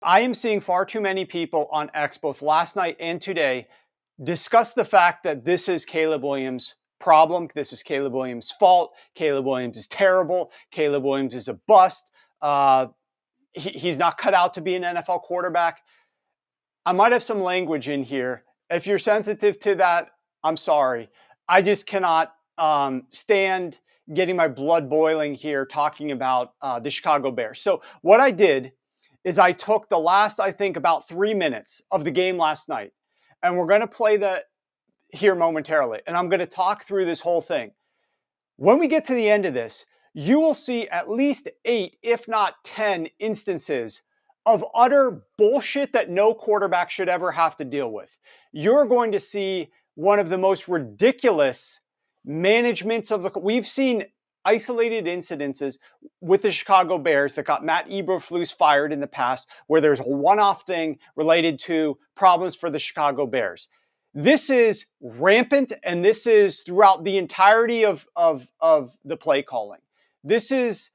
I am seeing far too many people on X, both last night and today, discuss the fact that this is Caleb Williams' problem. This is Caleb Williams' fault. Caleb Williams is terrible. Caleb Williams is a bust. He's not cut out to be an NFL quarterback. I might have some language in here. If you're sensitive to that, I'm sorry. I just cannot stand getting my blood boiling here talking about the Chicago Bears. So what I did is I took the last, I think, about 3 minutes of the game last night, and we're going to play that here momentarily, and I'm going to talk through this whole thing. When we get to the end of this, you will see at least 8, if not 10 instances of utter bullshit that no quarterback should ever have to deal with. You're going to see one of the most ridiculous managements of we've seen isolated incidences with the Chicago Bears that got Matt Eberflus fired in the past, where there's a one-off thing related to problems for the Chicago Bears. This is rampant, and this is throughout the entirety of the play calling. This is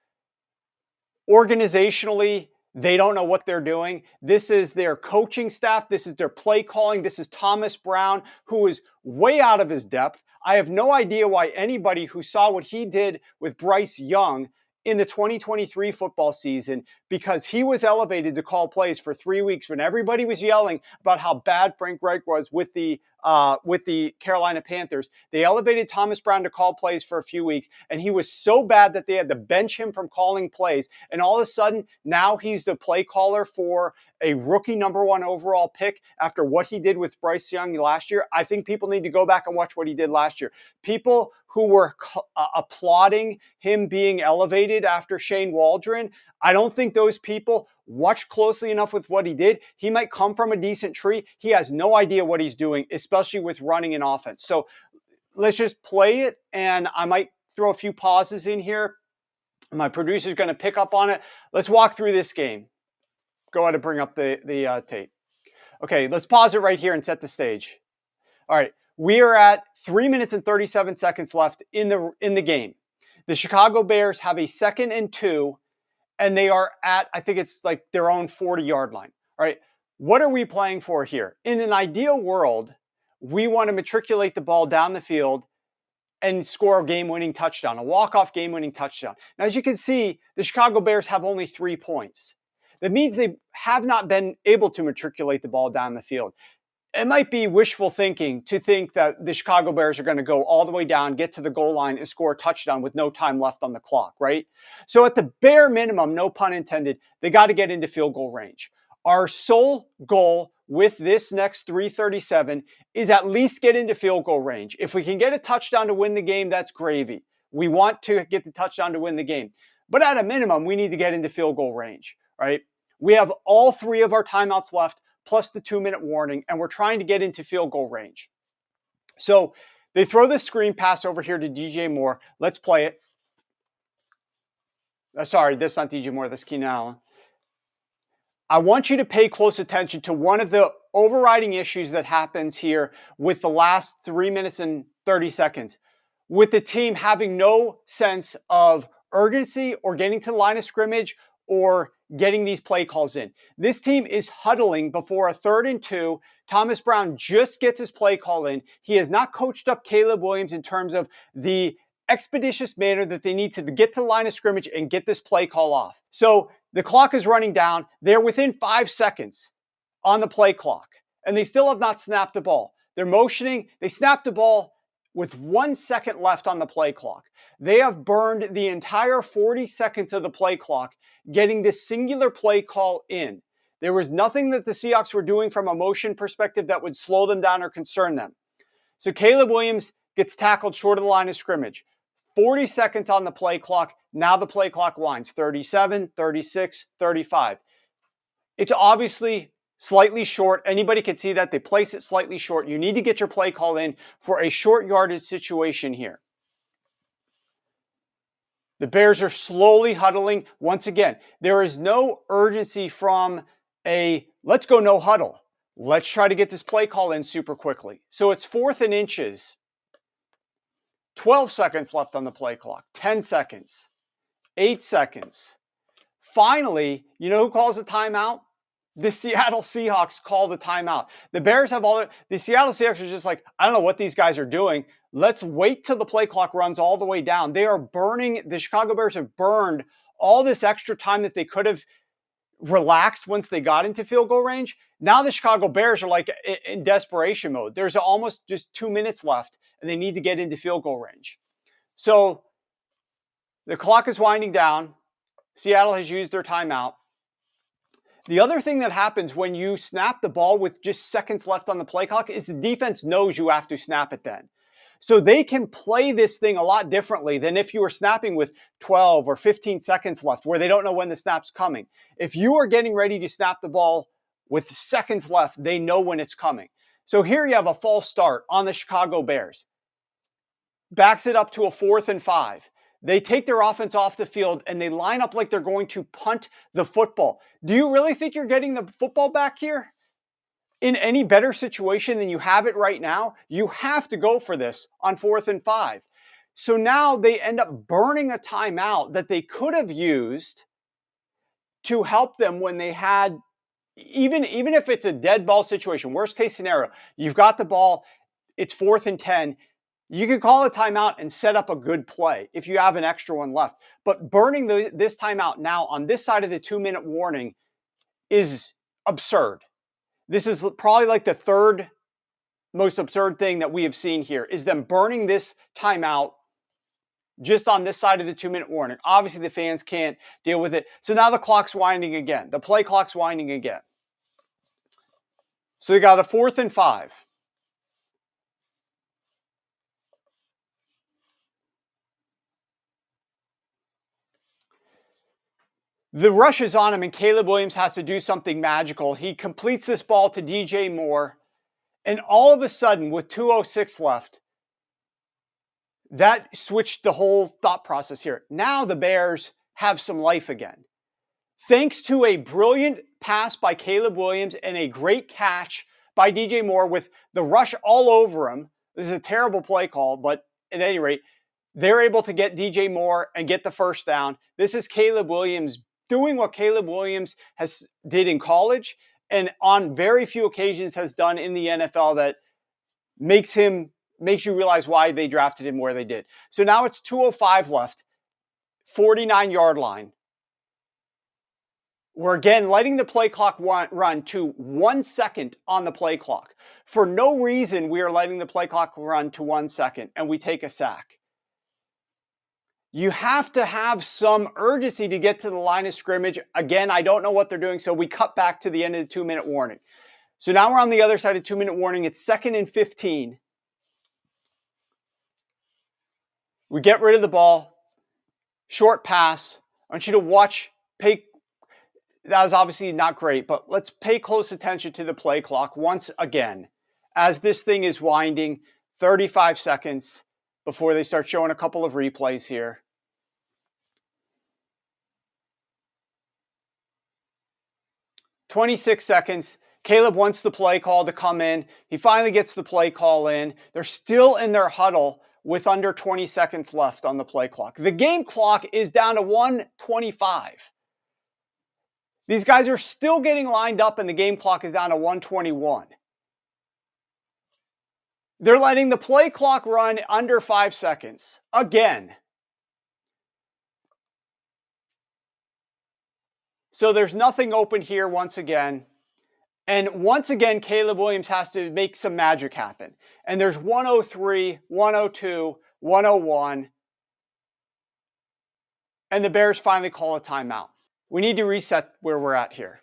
organizationally, they don't know what they're doing. This is their coaching staff. This is their play calling. This is Thomas Brown, who is way out of his depth. I have no idea why anybody who saw what he did with Bryce Young in the 2023 football season, because he was elevated to call plays for 3 weeks when everybody was yelling about how bad Frank Reich was with the Carolina Panthers. They elevated Thomas Brown to call plays for a few weeks, and he was so bad that they had to bench him from calling plays. And all of a sudden, now he's the play caller for a rookie #1 overall pick after what he did with Bryce Young last year. I think people need to go back and watch what he did last year. People who were applauding him being elevated after Shane Waldron, I don't think those people watched closely enough with what he did. He might come from a decent tree. He has no idea what he's doing, especially with running an offense. So let's just play it, and I might throw a few pauses in here. My producer's going to pick up on it. Let's walk through this game. Go ahead and bring up the tape. Okay, let's pause it right here and set the stage. All right, we are at 3 minutes and 37 seconds left in the game. The Chicago Bears have a 2nd and 2, and they are at, I think it's like their own 40-yard line. All right, what are we playing for here? In an ideal world, we want to matriculate the ball down the field and score a game-winning touchdown, a walk-off game-winning touchdown. Now, as you can see, the Chicago Bears have only 3 points. That means they have not been able to matriculate the ball down the field. It might be wishful thinking to think that the Chicago Bears are going to go all the way down, get to the goal line, and score a touchdown with no time left on the clock, right? So at the bare minimum, no pun intended, they got to get into field goal range. Our sole goal with this next 3:37 is at least get into field goal range. If we can get a touchdown to win the game, that's gravy. We want to get the touchdown to win the game. But at a minimum, we need to get into field goal range, right? We have all 3 of our timeouts left, plus the 2-minute warning, and we're trying to get into field goal range. So they throw this screen pass over here to DJ Moore. Let's play it. Sorry, that's not DJ Moore, that's Keenan Allen. I want you to pay close attention to one of the overriding issues that happens here with the last 3 minutes and 30 seconds, with the team having no sense of urgency or getting to the line of scrimmage or getting these play calls in. This team is huddling before a 3rd and 2. Thomas Brown just gets his play call in. He has not coached up Caleb Williams in terms of the expeditious manner that they need to get to the line of scrimmage and get this play call off. So the clock is running down. They're within 5 seconds on the play clock, and they still have not snapped the ball. They're motioning. They snapped the ball with 1 second left on the play clock. They have burned the entire 40 seconds of the play clock getting this singular play call in. There was nothing that the Seahawks were doing from a motion perspective that would slow them down or concern them. So Caleb Williams gets tackled short of the line of scrimmage. 40 seconds on the play clock. Now the play clock winds. 37, 36, 35. It's obviously slightly short. Anybody can see that. They place it slightly short. You need to get your play call in for a short yardage situation here. The Bears are slowly huddling. Once again, there is no urgency from a let's go no huddle. Let's try to get this play call in super quickly. So it's 4th and inches. 12 seconds left on the play clock. 10 seconds. 8 seconds. Finally, you know who calls a timeout? the Seattle Seahawks call the timeout. The Bears have the Seattle Seahawks are just like, I don't know what these guys are doing. Let's wait till the play clock runs all the way down. They are burning, the Chicago Bears have burned all this extra time that they could have relaxed once they got into field goal range. Now the Chicago Bears are like in desperation mode. There's almost just 2 minutes left and they need to get into field goal range. So the clock is winding down. Seattle has used their timeout. The other thing that happens when you snap the ball with just seconds left on the play clock is the defense knows you have to snap it then. So they can play this thing a lot differently than if you were snapping with 12 or 15 seconds left where they don't know when the snap's coming. If you are getting ready to snap the ball with seconds left, they know when it's coming. So here you have a false start on the Chicago Bears. Backs it up to a 4th and 5. They take their offense off the field and they line up like they're going to punt the football. Do you really think you're getting the football back here? In any better situation than you have it right now, you have to go for this on 4th and 5. So now they end up burning a timeout that they could have used to help them when they had, even if it's a dead ball situation, worst case scenario, you've got the ball, it's 4th and 10. You can call a timeout and set up a good play if you have an extra one left. But burning this timeout now on this side of the 2-minute warning is absurd. This is probably like the third most absurd thing that we have seen here is them burning this timeout just on this side of the 2-minute warning. Obviously, the fans can't deal with it. So now the clock's winding again. The play clock's winding again. So they got a 4th and 5. The rush is on him, and Caleb Williams has to do something magical. He completes this ball to DJ Moore, and all of a sudden, with 2:06 left, that switched the whole thought process here. Now the Bears have some life again. Thanks to a brilliant pass by Caleb Williams and a great catch by DJ Moore with the rush all over him. This is a terrible play call, but at any rate, they're able to get DJ Moore and get the first down. This is Caleb Williams doing what Caleb Williams did in college and on very few occasions has done in the NFL that makes you realize why they drafted him where they did. So now it's 2:05 left, 49-yard line. We're again letting the play clock run to 1 second on the play clock. For no reason, we are letting the play clock run to 1 second, and we take a sack. You have to have some urgency to get to the line of scrimmage. Again, I don't know what they're doing, so we cut back to the end of the 2-minute warning. So now we're on the other side of 2-minute warning. It's 2nd and 15. We get rid of the ball. Short pass. I want you to watch. That was obviously not great, but let's pay close attention to the play clock once again. As this thing is winding, 35 seconds before they start showing a couple of replays here. "26 seconds. Caleb wants the play call to come in. He finally gets the play call in. They're still in their huddle with under 20 seconds left on the play clock. The game clock is down to 1:25. These guys are still getting lined up and the game clock is down to 1:21. They're letting the play clock run under 5 seconds. Again. So there's nothing open here once again. And once again, Caleb Williams has to make some magic happen. And there's 1:03, 1:02, 1:01. And the Bears finally call a timeout. We need to reset where we're at here.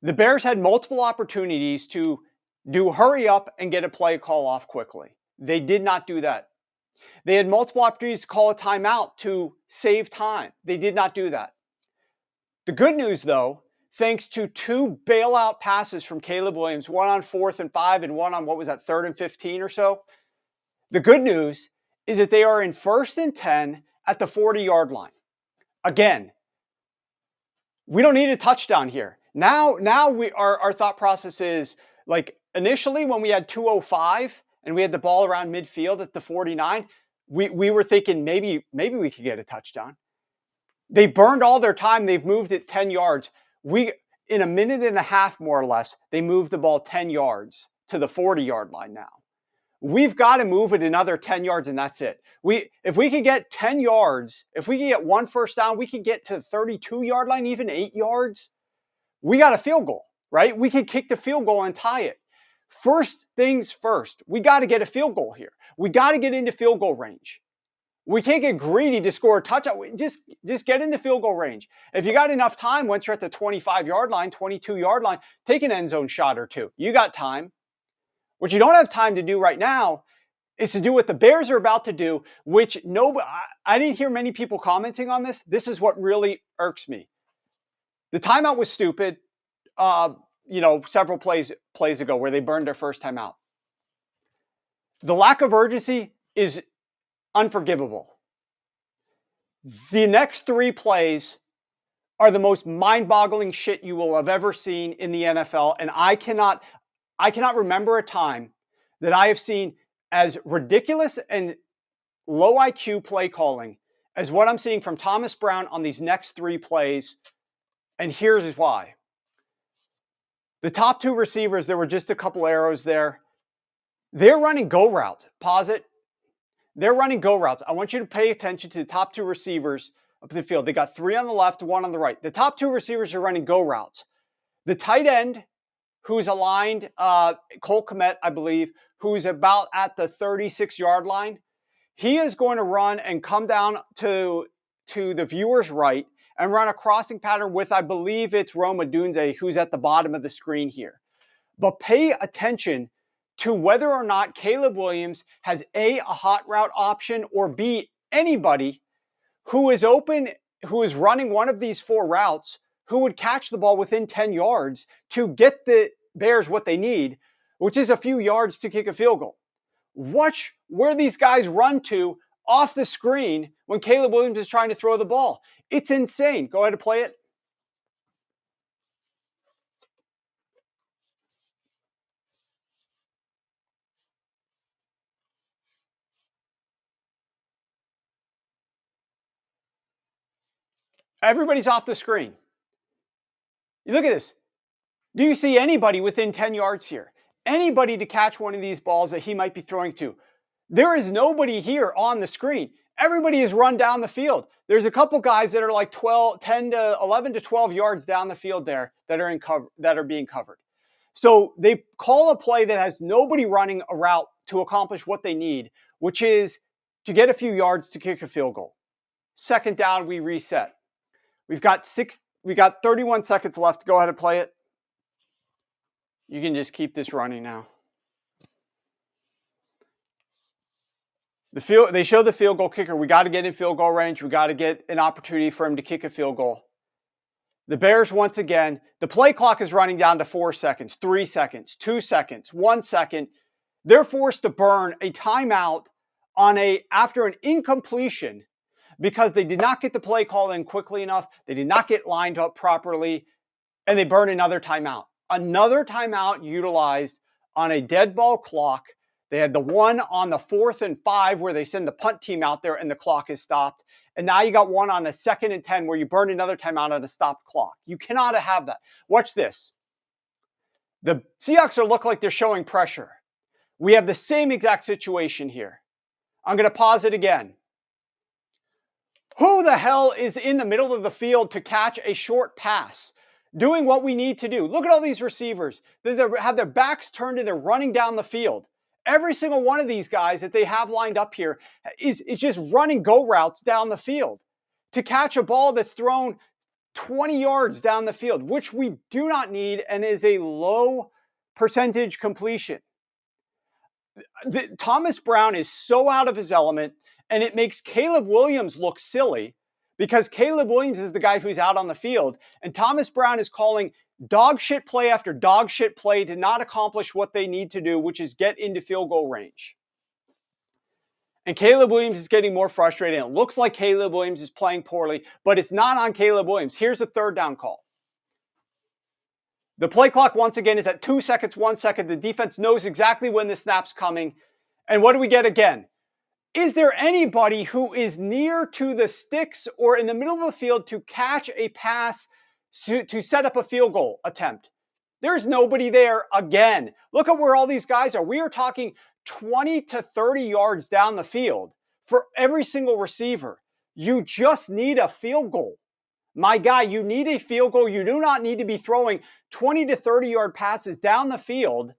The Bears had multiple opportunities to do hurry up and get a play call off quickly. They did not do that. They had multiple opportunities to call a timeout to save time. They did not do that. The good news, though, thanks to 2 bailout passes from Caleb Williams, one on 4th and 5 and one on, 3rd and 15 or so. The good news is that they are in 1st and 10 at the 40-yard line. Again, we don't need a touchdown here. Now our thought process is, like, initially when we had 2:05 and we had the ball around midfield at the 49, we were thinking maybe we could get a touchdown. They burned all their time. They've moved it 10 yards. in a minute and a half, more or less, they moved the ball 10 yards to the 40-yard line now. We've got to move it another 10 yards and that's it. If we could get 10 yards, if we can get one first down, we could get to the 32-yard line, even 8 yards. We got a field goal, right? We could kick the field goal and tie it. First things first, we got to get a field goal here. We got to get into field goal range. We can't get greedy to score a touchdown. Just get into field goal range. If you got enough time, once you're at the 25-yard line, 22-yard line, take an end zone shot or two. You got time. What you don't have time to do right now is to do what the Bears are about to do, which I didn't hear many people commenting on this. This is what really irks me. The timeout was stupid, several plays ago where they burned their first timeout. The lack of urgency is unforgivable. The next 3 plays are the most mind-boggling shit you will have ever seen in the NFL, and I cannot remember a time that I have seen as ridiculous and low IQ play calling as what I'm seeing from Thomas Brown on these next 3 plays, and here's why. The top 2 receivers, there were just a couple arrows there. They're running go routes. Pause it. They're running go routes. I want you to pay attention to the top 2 receivers up the field. They got 3 on the left, 1 on the right. The top 2 receivers are running go routes. The tight end, who's aligned, Cole Kmet, I believe, who's about at the 36-yard line, he is going to run and come down to the viewer's right and run a crossing pattern with, I believe it's Rome Odunze, who's at the bottom of the screen here. But pay attention to whether or not Caleb Williams has a hot route option, or B, anybody who is open, who is running one of these 4 routes, who would catch the ball within 10 yards to get the Bears what they need, which is a few yards to kick a field goal. Watch where these guys run to off the screen when Caleb Williams is trying to throw the ball. It's insane. Go ahead and play it. Everybody's off the screen. You look at this. Do you see anybody within 10 yards here? Anybody to catch one of these balls that he might be throwing to? There is nobody here on the screen. Everybody is run down the field. There's a couple guys that are like 11 to 12 yards down the field there that are being covered. So they call a play that has nobody running a route to accomplish what they need, which is to get a few yards to kick a field goal. Second down, we reset. We got 31 seconds left. Go ahead and play it. You can just keep this running now. They show the field goal kicker. We got to get in field goal range. We got to get an opportunity for him to kick a field goal. The Bears, once again, the play clock is running down to 4 seconds, 3 seconds, 2 seconds, 1 second. They're forced to burn a timeout after an incompletion because they did not get the play call in quickly enough. They did not get lined up properly, and they burn another timeout. Another timeout utilized on a dead ball clock. They had the one on the 4th and 5 where they send the punt team out there and the clock is stopped. And now you got one on a 2nd and 10 where you burn another timeout on a stopped clock. You cannot have that. Watch this. The Seahawks look like they're showing pressure. We have the same exact situation here. I'm going to pause it again. Who the hell is in the middle of the field to catch a short pass? Doing what we need to do. Look at all these receivers. They have their backs turned and they're running down the field. Every single one of these guys that they have lined up here is just running go routes down the field to catch a ball that's thrown 20 yards down the field, which we do not need and is a low percentage completion. Thomas Brown is so out of his element, and it makes Caleb Williams look silly because Caleb Williams is the guy who's out on the field, and Thomas Brown is calling dog shit play after dog shit play to not accomplish what they need to do, which is get into field goal range. And Caleb Williams is getting more frustrated. It looks like Caleb Williams is playing poorly, but it's not on Caleb Williams. Here's a 3rd down call. The play clock, once again, is at 2 seconds, 1 second. The defense knows exactly when the snap's coming. And what do we get again? Is there anybody who is near to the sticks or in the middle of the field to catch a pass to set up a field goal attempt. There's nobody there again. Look at where all these guys are. We are talking 20 to 30 yards down the field for every single receiver. You just need a field goal. My guy, you need a field goal. You do not need to be throwing 20 to 30-yard passes down the field.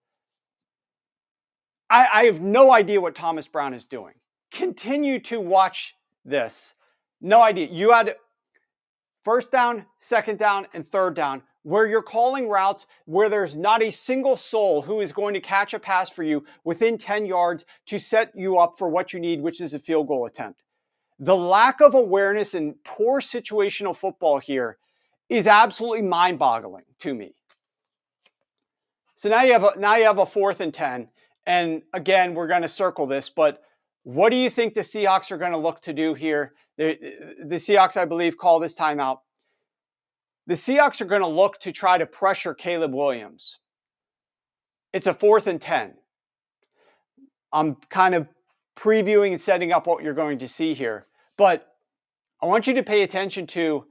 I have no idea what Thomas Brown is doing. Continue to watch this. No idea. You had first down, second down, and third down where you're calling routes where there's not a single soul who is going to catch a pass for you within 10 yards to set you up for what you need, which is a field goal attempt. The lack of awareness and poor situational football here is absolutely mind-boggling to me. So now you have a 4th and 10. And again, we're going to circle this, but what do you think the Seahawks are going to look to do here? The Seahawks, I believe, call this timeout. The Seahawks are going to look to try to pressure Caleb Williams. It's a 4th and 10. I'm kind of previewing and setting up what you're going to see here. But I want you to pay attention to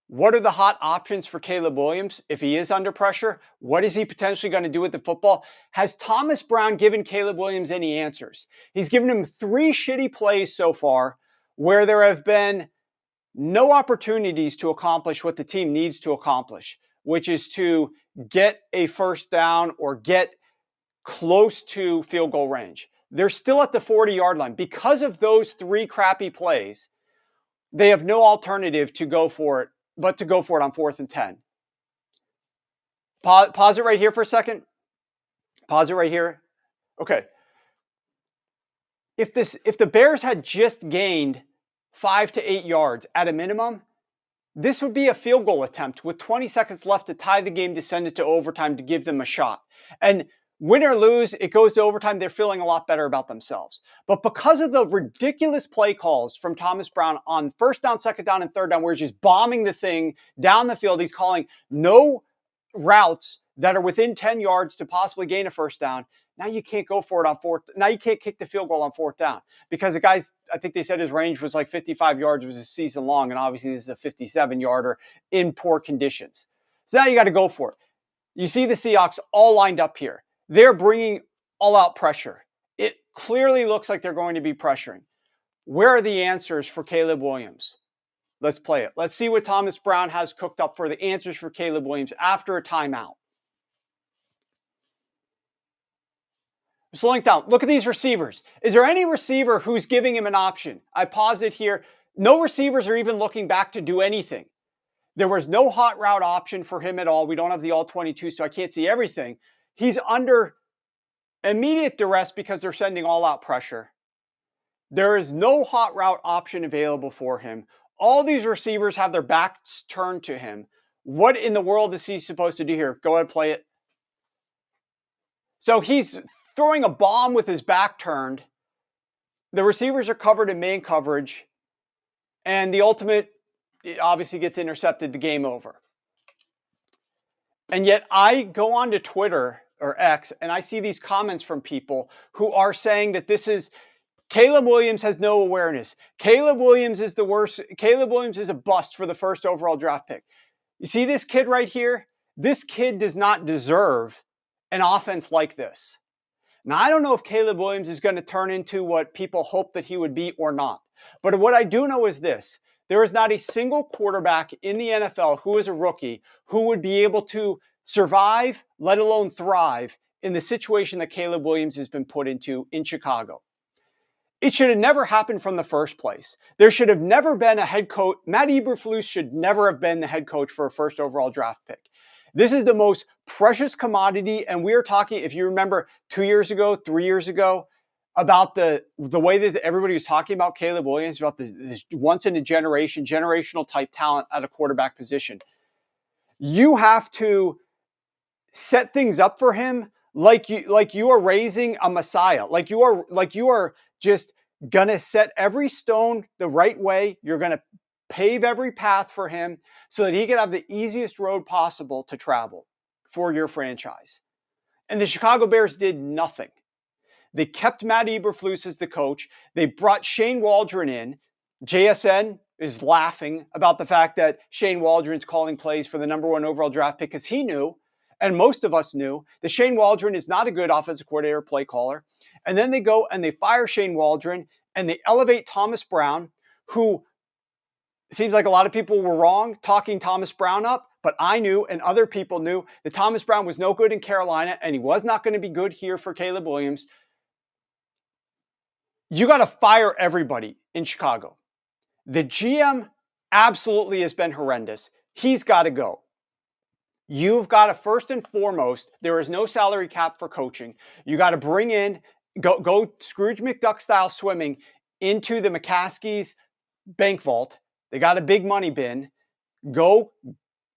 what are the hot options for Caleb Williams if he is under pressure? What is he potentially going to do with the football? Has Thomas Brown given Caleb Williams any answers? He's given him 3 shitty plays so far where there have been no opportunities to accomplish what the team needs to accomplish, which is to get a first down or get close to field goal range. They're still at the 40-yard line. Because of those 3 crappy plays, they have no alternative to go for it, but to go for it on 4th and 10. Pause it right here for a second. Pause it right here. Okay. If the Bears had just gained 5 to 8 yards at a minimum, this would be a field goal attempt with 20 seconds left to tie the game, to send it to overtime, to give them a shot. And win or lose, it goes to overtime. They're feeling a lot better about themselves. But because of the ridiculous play calls from Thomas Brown on first down, second down, and third down, where he's just bombing the thing down the field, he's calling no routes that are within 10 yards to possibly gain a first down. Now you can't go for it on 4th. Now you can't kick the field goal on 4th down because the guy's, I think they said his range was like 55 yards was his season long. And obviously this is a 57-yarder in poor conditions. So now you got to go for it. You see the Seahawks all lined up here. They're bringing all-out pressure. It clearly looks like they're going to be pressuring. Where are the answers for Caleb Williams? Let's play it. Let's see what Thomas Brown has cooked up for the answers for Caleb Williams after a timeout. Slowing down. Look at these receivers. Is there any receiver who's giving him an option? I pause it here. No receivers are even looking back to do anything. There was no hot route option for him at all. We don't have the all-22, so I can't see everything. He's under immediate duress because they're sending all-out pressure. There is no hot route option available for him. All these receivers have their backs turned to him. What in the world is he supposed to do here? Go ahead, play it. So he's throwing a bomb with his back turned. The receivers are covered in man coverage. And the ultimate, it obviously gets intercepted, the game over. And yet I go on to Twitter or X and I see these comments from people who are saying that this is, Caleb Williams has no awareness. Caleb Williams is the worst. Caleb Williams is a bust for the first overall draft pick. You see this kid right here? This kid does not deserve an offense like this. Now, I don't know if Caleb Williams is going to turn into what people hope that he would be or not. But what I do know is this. There is not a single quarterback in the NFL who is a rookie who would be able to survive, let alone thrive, in the situation that Caleb Williams has been put into in Chicago. It should have never happened from the first place. There should have never been a head coach. Matt Eberflus should never have been the head coach for a first overall draft pick. This is the most precious commodity. And we are talking, if you remember 2 years ago, 3 years ago, about the way that everybody was talking about Caleb Williams, about this once in a generation, generational type talent at a quarterback position. You have to set things up for him like you are raising a Messiah. Like you are just gonna set every stone the right way. You're gonna pave every path for him so that he can have the easiest road possible to travel for your franchise. And the Chicago Bears did nothing. They kept Matt Eberflus as the coach. They brought Shane Waldron in. JSN, is laughing about the fact that Shane Waldron's calling plays for the number 1 overall draft pick because he knew, and most of us knew, that Shane Waldron is not a good offensive coordinator or play caller. And then they go and they fire Shane Waldron and they elevate Thomas Brown, who seems like a lot of people were wrong talking Thomas Brown up, but I knew and other people knew that Thomas Brown was no good in Carolina and he was not going to be good here for Caleb Williams. You got to fire everybody in Chicago. The GM absolutely has been horrendous. He's got to go. You've got to, first and foremost, there is no salary cap for coaching. You got to bring in, go Scrooge McDuck style swimming into the McCaskey's bank vault. They got a big money bin. Go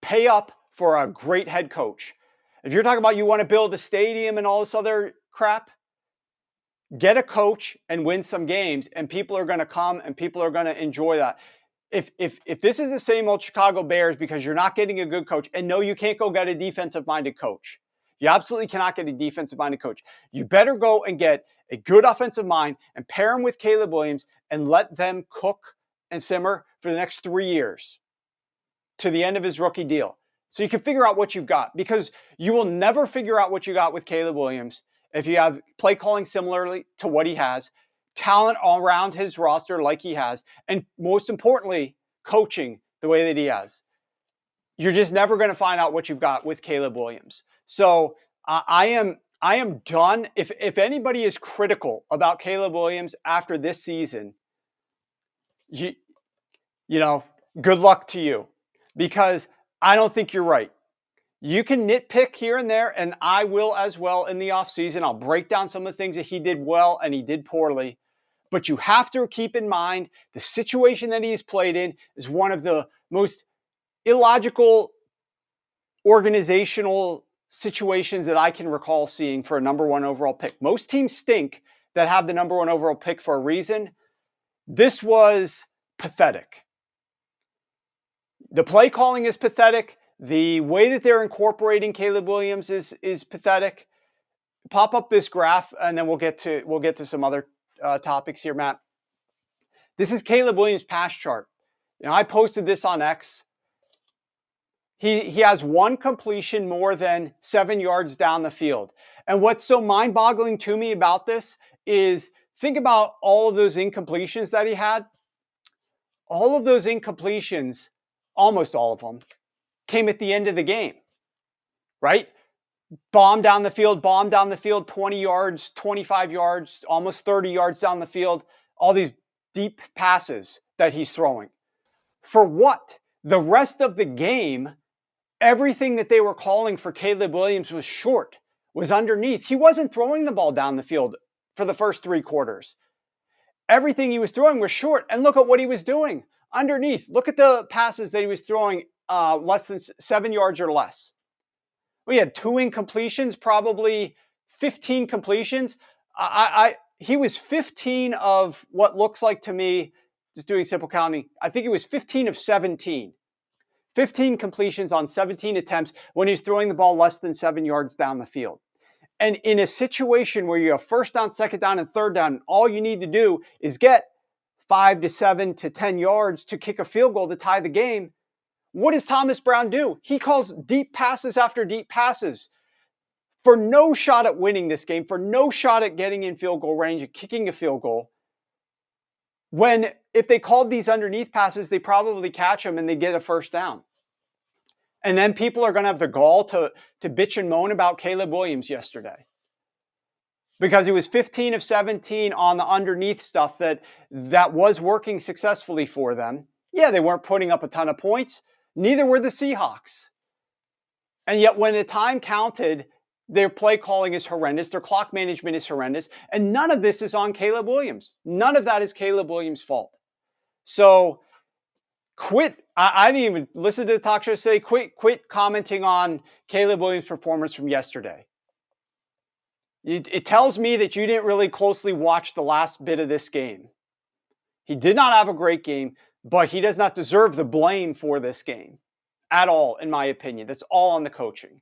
pay up for a great head coach. If you're talking about you want to build a stadium and all this other crap, get a coach and win some games, and people are going to come and people are going to enjoy that. If this is the same old Chicago Bears because you're not getting a good coach, and no, you can't go get a defensive-minded coach. You absolutely cannot get a defensive-minded coach. You better go and get a good offensive mind and pair him with Caleb Williams and let them cook and simmer for the next 3 years to the end of his rookie deal. So you can figure out what you've got, because you will never figure out what you got with Caleb Williams if you have play calling similarly to what he has, talent all around his roster like he has, and most importantly, coaching the way that he has. You're just never going to find out what you've got with Caleb Williams. So I am done. If anybody is critical about Caleb Williams after this season, you know, good luck to you, because I don't think you're right. You can nitpick here and there, and I will as well in the offseason. I'll break down some of the things that he did well and he did poorly. But you have to keep in mind the situation that he's played in is one of the most illogical organizational situations that I can recall seeing for a number 1 overall pick. Most teams stink that have the number 1 overall pick for a reason. This was pathetic. The play calling is pathetic. The way that they're incorporating Caleb Williams is pathetic. Pop up this graph, and then we'll get to some other topics here, Matt. This is Caleb Williams' pass chart. I posted this on X. He has 1 completion more than 7 yards down the field. And what's so mind-boggling to me about this is, think about all of those incompletions that he had. All of those incompletions, almost all of them, came at the end of the game, right? Bomb down the field, 20 yards, 25 yards, almost 30 yards down the field. All these deep passes that he's throwing. For what? The rest of the game, everything that they were calling for Caleb Williams was short, was underneath. He wasn't throwing the ball down the field for the first 3 quarters. Everything he was throwing was short. And look at what he was doing underneath. Look at the passes that he was throwing less than 7 yards or less. We had 2 incompletions, probably 15 completions. He was 15 of what looks like to me, just doing simple counting, I think he was 15 of 17. 15 completions on 17 attempts when he's throwing the ball less than 7 yards down the field. And in a situation where you have first down, second down, and third down, all you need to do is get 5 to 7 to 10 yards to kick a field goal to tie the game. What does Thomas Brown do? He calls deep passes after deep passes for no shot at winning this game, for no shot at getting in field goal range and kicking a field goal. When if they called these underneath passes, they probably catch them and they get a first down. And then people are going to have the gall to bitch and moan about Caleb Williams yesterday, because he was 15 of 17 on the underneath stuff that was working successfully for them. Yeah, they weren't putting up a ton of points. Neither were the Seahawks. And yet when the time counted, their play calling is horrendous. Their clock management is horrendous. And none of this is on Caleb Williams. None of that is Caleb Williams' fault. So quit. I didn't even listen to the talk show today. Quit commenting on Caleb Williams' performance from yesterday. It tells me that you didn't really closely watch the last bit of this game. He did not have a great game, but he does not deserve the blame for this game at all, in my opinion. That's all on the coaching.